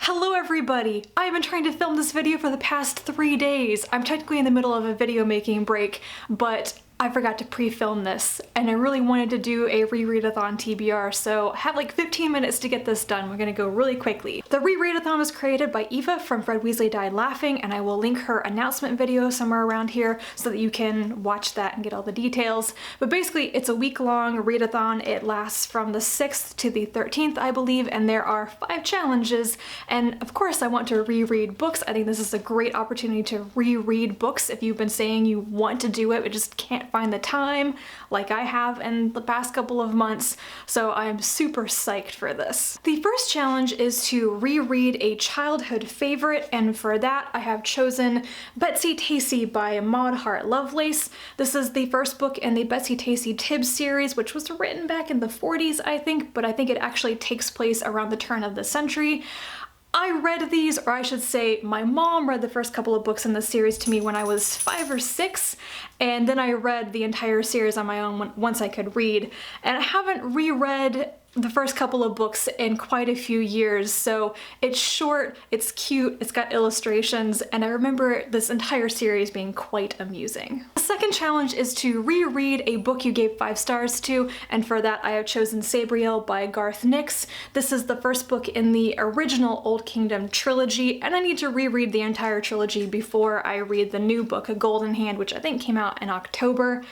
Hello everybody! I've been trying to film this video for the past 3 days. I'm technically in the middle of a video making break, but I forgot to pre-film this, and I really wanted to do a Rereadathon TBR, so I have like 15 minutes to get this done. We're gonna go really quickly. The Rereadathon was created by Eva from Fred Weasley Died Laughing, and I will link her announcement video somewhere around here so that you can watch that and get all the details. But basically, it's a week-long readathon. It lasts from the 6th to the 13th, I believe, and there are 5 challenges. And of course, I want to reread books. I think this is a great opportunity to reread books if you've been saying you want to do it but just can't find the time, like I have in the past couple of months, so I'm super psyched for this. The first challenge is to reread a childhood favorite, and for that I have chosen Betsy Tacy by Maud Hart Lovelace. This is the first book in the Betsy Tacy Tibbs series, which was written back in the 40s, I think, but I think it actually takes place around the turn of the century. I read these, or I should say my mom read the first couple of books in the series to me when I was 5 or 6, and then I read the entire series on my own once I could read. And I haven't reread the first couple of books in quite a few years, so it's short, it's cute, it's got illustrations, and I remember this entire series being quite amusing. The second challenge is to reread a book you gave 5 stars to, and for that I have chosen Sabriel by Garth Nix. This is the first book in the original Old Kingdom trilogy, and I need to reread the entire trilogy before I read the new book, A Golden Hand, which I think came out in October.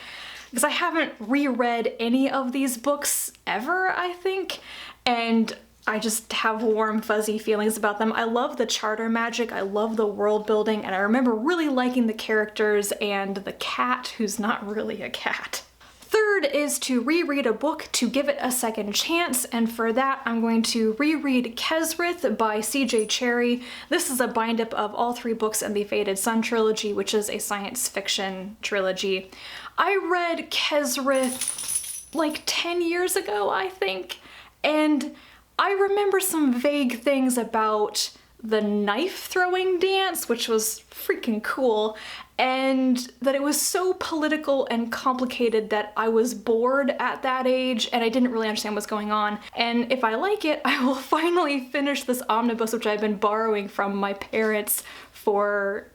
Because I haven't reread any of these books ever, I think, and I just have warm, fuzzy feelings about them. I love the charter magic, I love the world building, and I remember really liking the characters and the cat, who's not really a cat. Third is to reread a book to give it a second chance, and for that I'm going to reread Kesrith by C.J. Cherryh. This is a bind-up of all 3 books in the Fated Sun trilogy, which is a science fiction trilogy. I read Kesrith like 10 years ago, I think, and I remember some vague things about the knife throwing dance, which was freaking cool, and that it was so political and complicated that I was bored at that age and I didn't really understand what's going on. And if I like it, I will finally finish this omnibus, which I've been borrowing from my parents for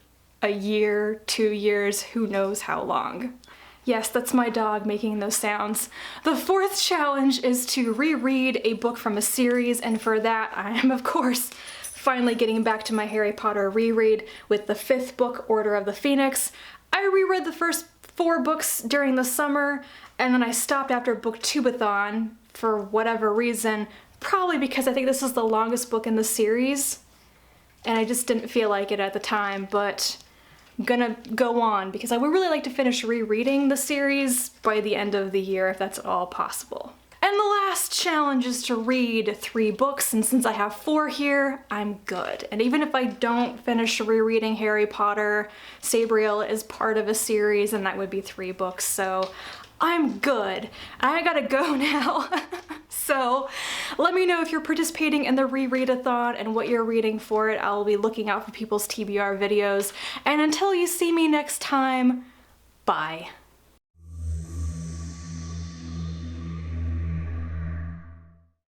a year, 2 years, who knows how long. Yes, that's my dog making those sounds. The fourth challenge is to reread a book from a series, and for that I am, of course, finally getting back to my Harry Potter reread with the 5th book, Order of the Phoenix. I reread the first 4 books during the summer, and then I stopped after book 2-athon for whatever reason, probably because I think this is the longest book in the series, and I just didn't feel like it at the time, but I'm gonna go on because I would really like to finish rereading the series by the end of the year if that's at all possible. And the last challenge is to read 3 books, and since I have 4 here, I'm good. And even if I don't finish rereading Harry Potter, Sabriel is part of a series and that would be 3 books, so I'm good. I gotta go now. So let me know if you're participating in the Rereadathon and what you're reading for it. I'll be looking out for people's TBR videos. And until you see me next time, bye.